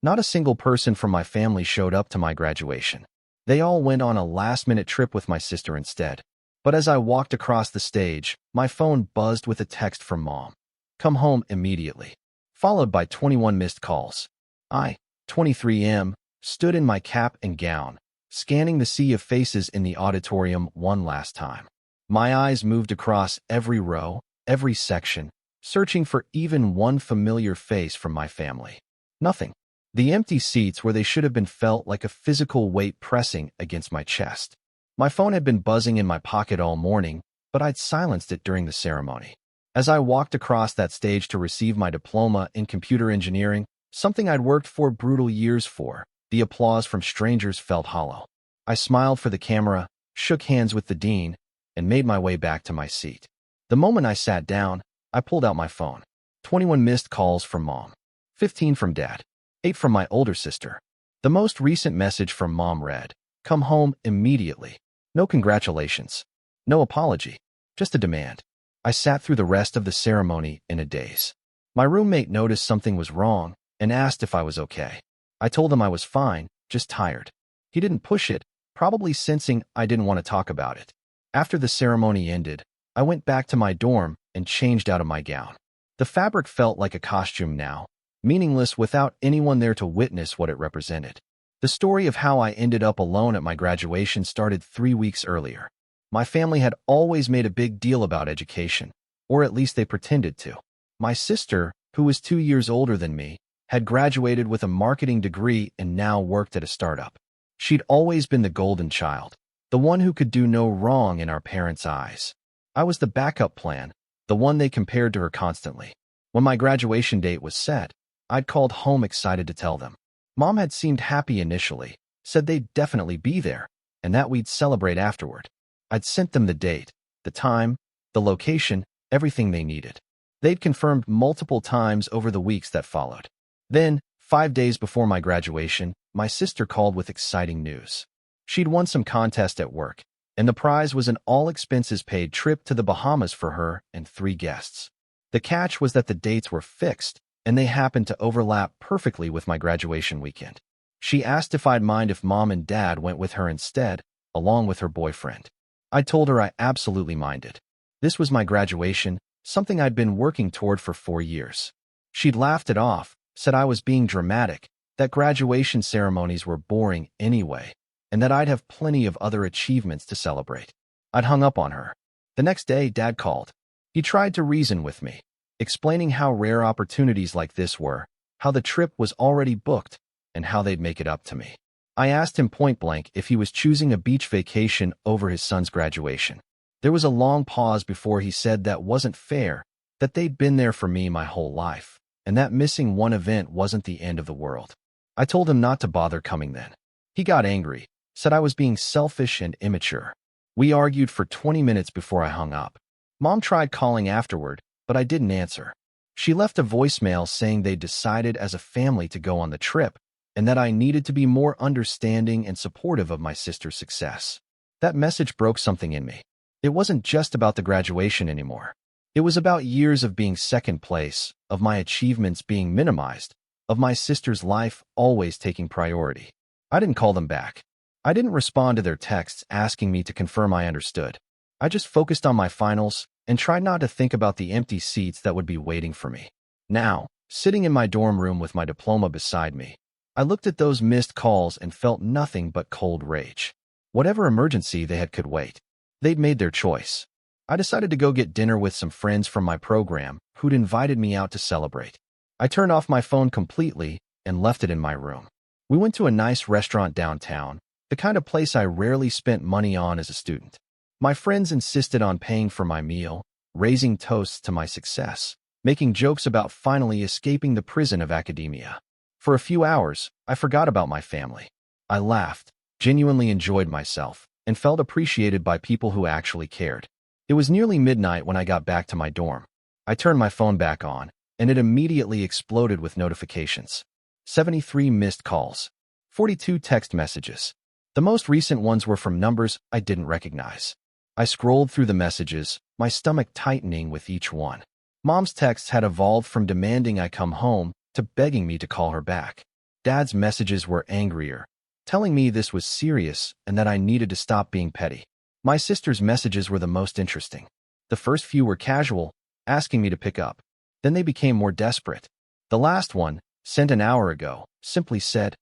Not a single person from my family showed up to my graduation. They all went on a last-minute trip with my sister instead. But as I walked across the stage, my phone buzzed with a text from Mom. "Come home immediately," followed by 21 missed calls. I, 23M, stood in my cap and gown, scanning the sea of faces in the auditorium one last time. My eyes moved across every row, every section, searching for even one familiar face from my family. Nothing. The empty seats where they should have been felt like a physical weight pressing against my chest. My phone had been buzzing in my pocket all morning, but I'd silenced it during the ceremony. As I walked across that stage to receive my diploma in computer engineering, something I'd worked 4 brutal years for, the applause from strangers felt hollow. I smiled for the camera, shook hands with the dean, and made my way back to my seat. The moment I sat down, I pulled out my phone. 21 missed calls from Mom. 15 from Dad. 8 from my older sister. The most recent message from Mom read, "Come home immediately." No congratulations. No apology. Just a demand. I sat through the rest of the ceremony in a daze. My roommate noticed something was wrong and asked if I was okay. I told him I was fine, just tired. He didn't push it, probably sensing I didn't want to talk about it. After the ceremony ended, I went back to my dorm and changed out of my gown. The fabric felt like a costume now, meaningless without anyone there to witness what it represented. The story of how I ended up alone at my graduation started 3 weeks earlier. My family had always made a big deal about education, or at least they pretended to. My sister, who was 2 years older than me, had graduated with a marketing degree and now worked at a startup. She'd always been the golden child, the one who could do no wrong in our parents' eyes. I was the backup plan, the one they compared to her constantly. When my graduation date was set, I'd called home excited to tell them. Mom had seemed happy initially, said they'd definitely be there, and that we'd celebrate afterward. I'd sent them the date, the time, the location, everything they needed. They'd confirmed multiple times over the weeks that followed. Then, 5 days before my graduation, my sister called with exciting news. She'd won some contest at work, and the prize was an all-expenses-paid trip to the Bahamas for her and 3 guests. The catch was that the dates were fixed, and they happened to overlap perfectly with my graduation weekend. She asked if I'd mind if Mom and Dad went with her instead, along with her boyfriend. I told her I absolutely minded. This was my graduation, something I'd been working toward for 4 years. She'd laughed it off, said I was being dramatic, that graduation ceremonies were boring anyway, and that I'd have plenty of other achievements to celebrate. I'd hung up on her. The next day, Dad called. He tried to reason with me, explaining how rare opportunities like this were, how the trip was already booked, and how they'd make it up to me. I asked him point-blank if he was choosing a beach vacation over his son's graduation. There was a long pause before he said that wasn't fair, that they'd been there for me my whole life, and that missing one event wasn't the end of the world. I told him not to bother coming then. He got angry, said I was being selfish and immature. We argued for 20 minutes before I hung up. Mom tried calling afterward, but I didn't answer. She left a voicemail saying they'd decided as a family to go on the trip, and that I needed to be more understanding and supportive of my sister's success. That message broke something in me. It wasn't just about the graduation anymore. It was about years of being second place, of my achievements being minimized, of my sister's life always taking priority. I didn't call them back. I didn't respond to their texts asking me to confirm I understood. I just focused on my finals and tried not to think about the empty seats that would be waiting for me. Now, sitting in my dorm room with my diploma beside me, I looked at those missed calls and felt nothing but cold rage. Whatever emergency they had could wait. They'd made their choice. I decided to go get dinner with some friends from my program who'd invited me out to celebrate. I turned off my phone completely and left it in my room. We went to a nice restaurant downtown, the kind of place I rarely spent money on as a student. My friends insisted on paying for my meal, raising toasts to my success, making jokes about finally escaping the prison of academia. For a few hours, I forgot about my family. I laughed, genuinely enjoyed myself, and felt appreciated by people who actually cared. It was nearly midnight when I got back to my dorm. I turned my phone back on, and it immediately exploded with notifications. 73 missed calls. 42 text messages. The most recent ones were from numbers I didn't recognize. I scrolled through the messages, my stomach tightening with each one. Mom's texts had evolved from demanding I come home to begging me to call her back. Dad's messages were angrier, telling me this was serious and that I needed to stop being petty. My sister's messages were the most interesting. The first few were casual, asking me to pick up. Then they became more desperate. The last one, sent an hour ago, simply said,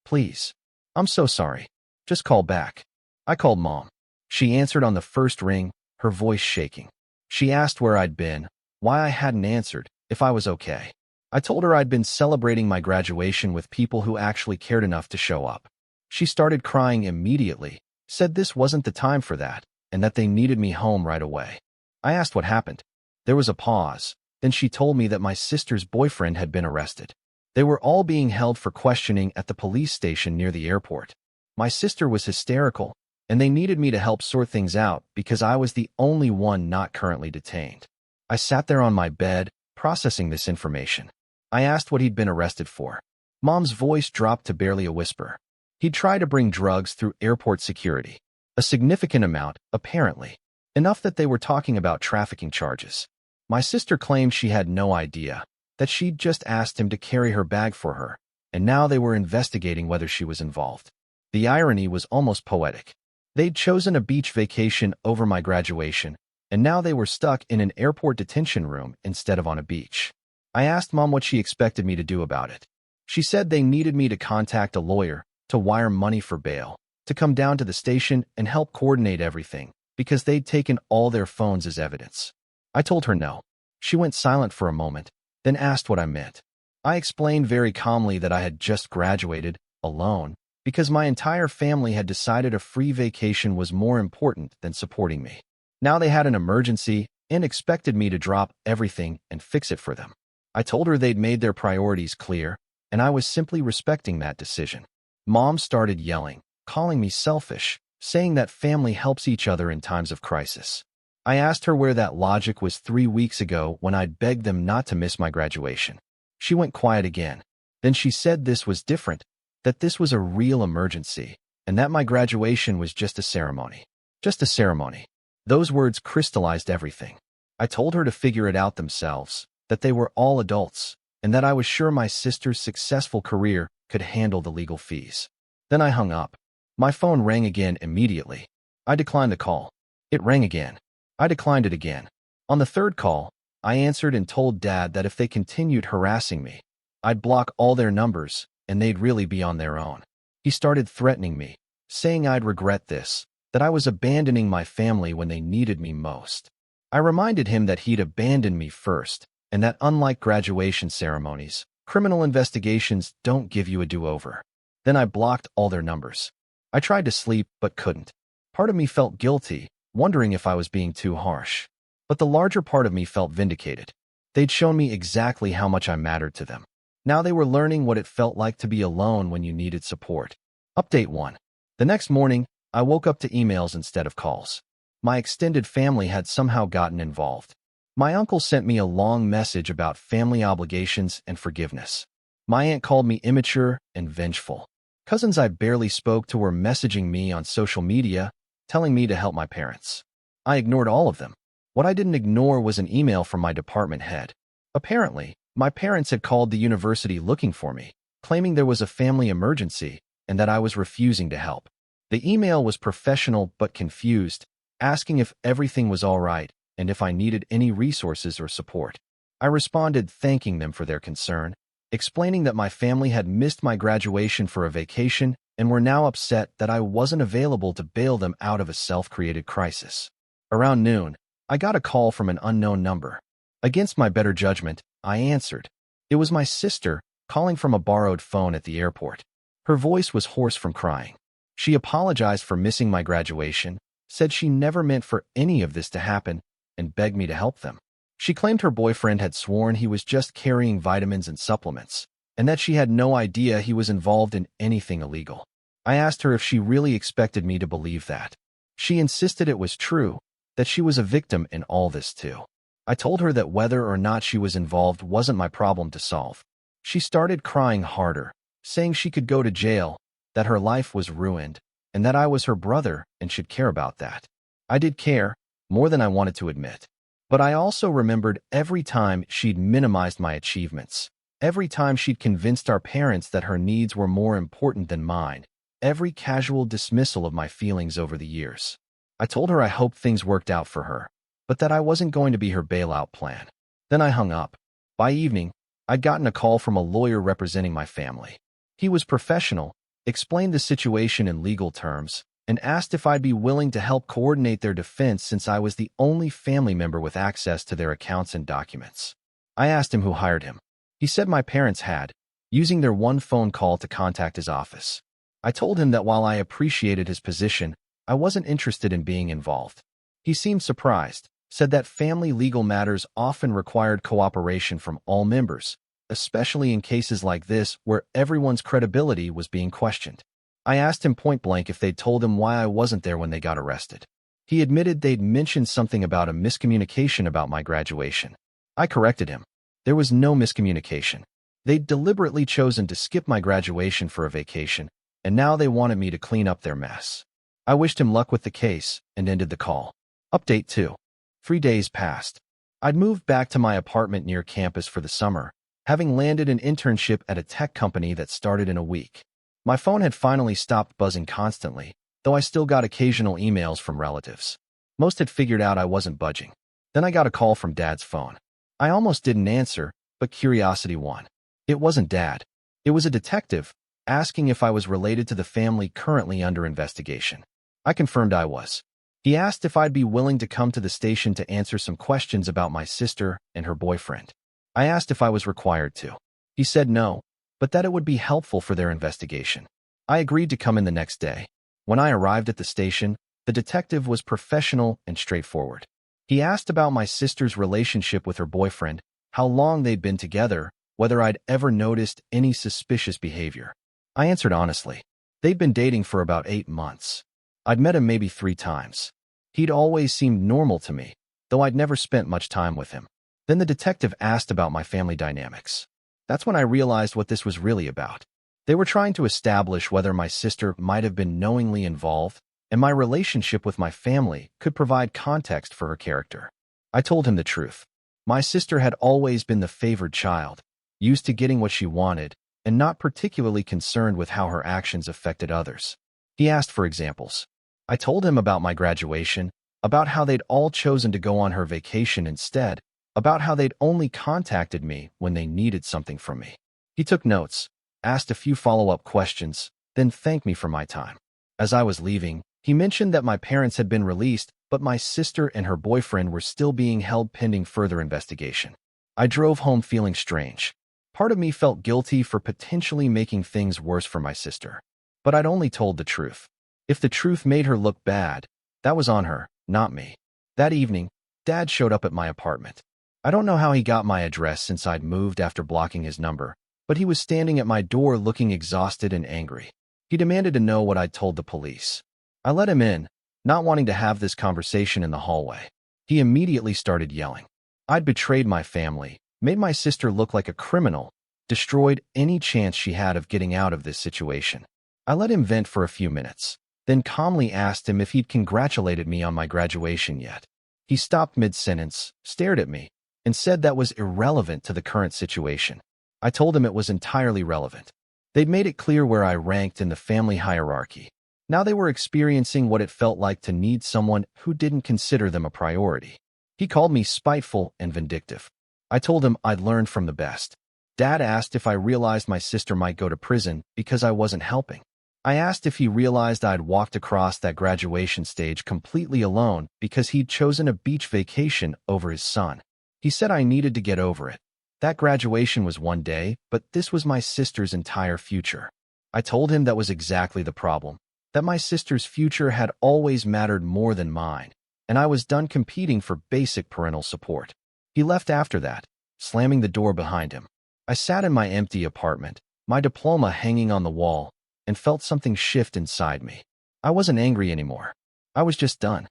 "Please. I'm so sorry. Just call back." I called Mom. She answered on the first ring, her voice shaking. She asked where I'd been, why I hadn't answered, if I was okay. I told her I'd been celebrating my graduation with people who actually cared enough to show up. She started crying immediately, said this wasn't the time for that, and that they needed me home right away. I asked what happened. There was a pause. Then she told me that my sister's boyfriend had been arrested. They were all being held for questioning at the police station near the airport. My sister was hysterical, and they needed me to help sort things out because I was the only one not currently detained. I sat there on my bed, processing this information. I asked what he'd been arrested for. Mom's voice dropped to barely a whisper. He'd tried to bring drugs through airport security. A significant amount, apparently. Enough that they were talking about trafficking charges. My sister claimed she had no idea, that she'd just asked him to carry her bag for her, and now they were investigating whether she was involved. The irony was almost poetic. They'd chosen a beach vacation over my graduation, and now they were stuck in an airport detention room instead of on a beach. I asked Mom what she expected me to do about it. She said they needed me to contact a lawyer, to wire money for bail, to come down to the station and help coordinate everything, because they'd taken all their phones as evidence. I told her no. She went silent for a moment, then asked what I meant. I explained very calmly that I had just graduated, alone, because my entire family had decided a free vacation was more important than supporting me. Now they had an emergency and expected me to drop everything and fix it for them. I told her they'd made their priorities clear, and I was simply respecting that decision. Mom started yelling, calling me selfish, saying that family helps each other in times of crisis. I asked her where that logic was 3 weeks ago when I'd begged them not to miss my graduation. She went quiet again. Then she said this was different, that this was a real emergency, and that my graduation was just a ceremony. Just a ceremony. Those words crystallized everything. I told her to figure it out themselves, that they were all adults, and that I was sure my sister's successful career could handle the legal fees. Then I hung up. My phone rang again immediately. I declined the call. It rang again. I declined it again. On the third call, I answered and told Dad that if they continued harassing me, I'd block all their numbers and they'd really be on their own. He started threatening me, saying I'd regret this, that I was abandoning my family when they needed me most. I reminded him that he'd abandoned me first, and that unlike graduation ceremonies, criminal investigations don't give you a do-over. Then I blocked all their numbers. I tried to sleep but couldn't. Part of me felt guilty, wondering if I was being too harsh. But the larger part of me felt vindicated. They'd shown me exactly how much I mattered to them. Now they were learning what it felt like to be alone when you needed support. Update 1. The next morning, I woke up to emails instead of calls. My extended family had somehow gotten involved. My uncle sent me a long message about family obligations and forgiveness. My aunt called me immature and vengeful. Cousins I barely spoke to were messaging me on social media, telling me to help my parents. I ignored all of them. What I didn't ignore was an email from my department head. Apparently, my parents had called the university looking for me, claiming there was a family emergency and that I was refusing to help. The email was professional but confused, asking if everything was all right and if I needed any resources or support. I responded thanking them for their concern, explaining that my family had missed my graduation for a vacation and were now upset that I wasn't available to bail them out of a self-created crisis. Around noon, I got a call from an unknown number. Against my better judgment, I answered. It was my sister, calling from a borrowed phone at the airport. Her voice was hoarse from crying. She apologized for missing my graduation, said she never meant for any of this to happen, and begged me to help them. She claimed her boyfriend had sworn he was just carrying vitamins and supplements, and that she had no idea he was involved in anything illegal. I asked her if she really expected me to believe that. She insisted it was true, that she was a victim in all this too. I told her that whether or not she was involved wasn't my problem to solve. She started crying harder, saying she could go to jail, that her life was ruined, and that I was her brother and should care about that. I did care, more than I wanted to admit. But I also remembered every time she'd minimized my achievements, Every time she'd convinced our parents that her needs were more important than mine, every casual dismissal of my feelings over the years. I told her I hoped things worked out for her, but that I wasn't going to be her bailout plan. Then I hung up. By evening, I'd gotten a call from a lawyer representing my family. He was professional, explained the situation in legal terms, and asked if I'd be willing to help coordinate their defense since I was the only family member with access to their accounts and documents. I asked him who hired him. He said my parents had, using their one phone call to contact his office. I told him that while I appreciated his position, I wasn't interested in being involved. He seemed surprised, said that family legal matters often required cooperation from all members, especially in cases like this where everyone's credibility was being questioned. I asked him point-blank if they'd told him why I wasn't there when they got arrested. He admitted they'd mentioned something about a miscommunication about my graduation. I corrected him. There was no miscommunication. They'd deliberately chosen to skip my graduation for a vacation, and now they wanted me to clean up their mess. I wished him luck with the case and ended the call. Update 2. 3 days passed. I'd moved back to my apartment near campus for the summer, having landed an internship at a tech company that started in a week. My phone had finally stopped buzzing constantly, though I still got occasional emails from relatives. Most had figured out I wasn't budging. Then I got a call from Dad's phone. I almost didn't answer, but curiosity won. It wasn't Dad. It was a detective, asking if I was related to the family currently under investigation. I confirmed I was. He asked if I'd be willing to come to the station to answer some questions about my sister and her boyfriend. I asked if I was required to. He said no, but that it would be helpful for their investigation. I agreed to come in the next day. When I arrived at the station, the detective was professional and straightforward. He asked about my sister's relationship with her boyfriend, how long they'd been together, whether I'd ever noticed any suspicious behavior. I answered honestly. They'd been dating for about 8 months. I'd met him maybe 3 times. He'd always seemed normal to me, though I'd never spent much time with him. Then the detective asked about my family dynamics. That's when I realized what this was really about. They were trying to establish whether my sister might have been knowingly involved, and my relationship with my family could provide context for her character. I told him the truth. My sister had always been the favored child, used to getting what she wanted, and not particularly concerned with how her actions affected others. He asked for examples. I told him about my graduation, about how they'd all chosen to go on her vacation instead, about how they'd only contacted me when they needed something from me. He took notes, asked a few follow-up questions, then thanked me for my time. As I was leaving, he mentioned that my parents had been released, but my sister and her boyfriend were still being held pending further investigation. I drove home feeling strange. Part of me felt guilty for potentially making things worse for my sister. But I'd only told the truth. If the truth made her look bad, that was on her, not me. That evening, Dad showed up at my apartment. I don't know how he got my address since I'd moved after blocking his number, but he was standing at my door looking exhausted and angry. He demanded to know what I'd told the police. I let him in, not wanting to have this conversation in the hallway. He immediately started yelling. I'd betrayed my family, made my sister look like a criminal, destroyed any chance she had of getting out of this situation. I let him vent for a few minutes, then calmly asked him if he'd congratulated me on my graduation yet. He stopped mid-sentence, stared at me, and said that was irrelevant to the current situation. I told him it was entirely relevant. They'd made it clear where I ranked in the family hierarchy. Now they were experiencing what it felt like to need someone who didn't consider them a priority. He called me spiteful and vindictive. I told him I'd learned from the best. Dad asked if I realized my sister might go to prison because I wasn't helping. I asked if he realized I'd walked across that graduation stage completely alone because he'd chosen a beach vacation over his son. He said I needed to get over it. That graduation was one day, but this was my sister's entire future. I told him that was exactly the problem, that my sister's future had always mattered more than mine, and I was done competing for basic parental support. He left after that, slamming the door behind him. I sat in my empty apartment, my diploma hanging on the wall, and felt something shift inside me. I wasn't angry anymore. I was just done.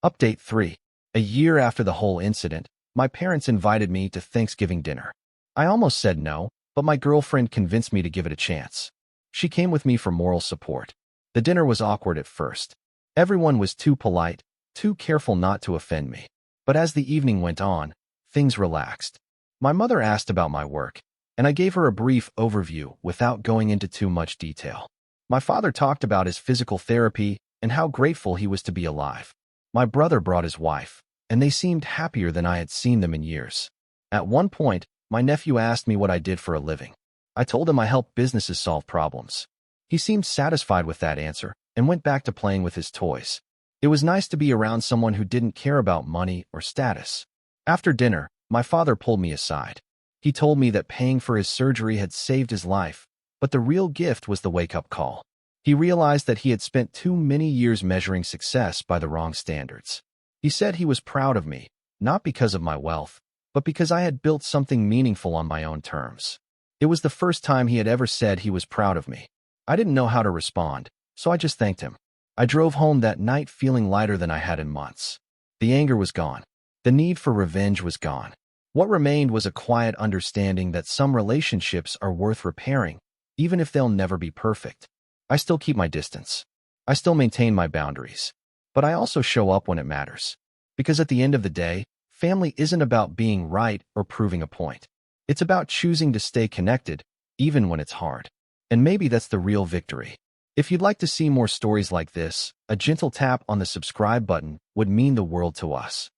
Update 3. A year after the whole incident, my parents invited me to Thanksgiving dinner. I almost said no, but my girlfriend convinced me to give it a chance. She came with me for moral support. The dinner was awkward at first. Everyone was too polite, too careful not to offend me. But as the evening went on, things relaxed. My mother asked about my work. and I gave her a brief overview without going into too much detail. My father talked about his physical therapy and how grateful he was to be alive. My brother brought his wife, and they seemed happier than I had seen them in years. At one point, my nephew asked me what I did for a living. I told him I help businesses solve problems. He seemed satisfied with that answer and went back to playing with his toys. It was nice to be around someone who didn't care about money or status. After dinner, my father pulled me aside. He told me that paying for his surgery had saved his life, but the real gift was the wake-up call. He realized that he had spent too many years measuring success by the wrong standards. He said he was proud of me, not because of my wealth, but because I had built something meaningful on my own terms. It was the first time he had ever said he was proud of me. I didn't know how to respond, so I just thanked him. I drove home that night feeling lighter than I had in months. The anger was gone. The need for revenge was gone. What remained was a quiet understanding that some relationships are worth repairing, even if they'll never be perfect. I still keep my distance. I still maintain my boundaries. But I also show up when it matters. Because at the end of the day, family isn't about being right or proving a point. It's about choosing to stay connected, even when it's hard. And maybe that's the real victory. If you'd like to see more stories like this, a gentle tap on the subscribe button would mean the world to us.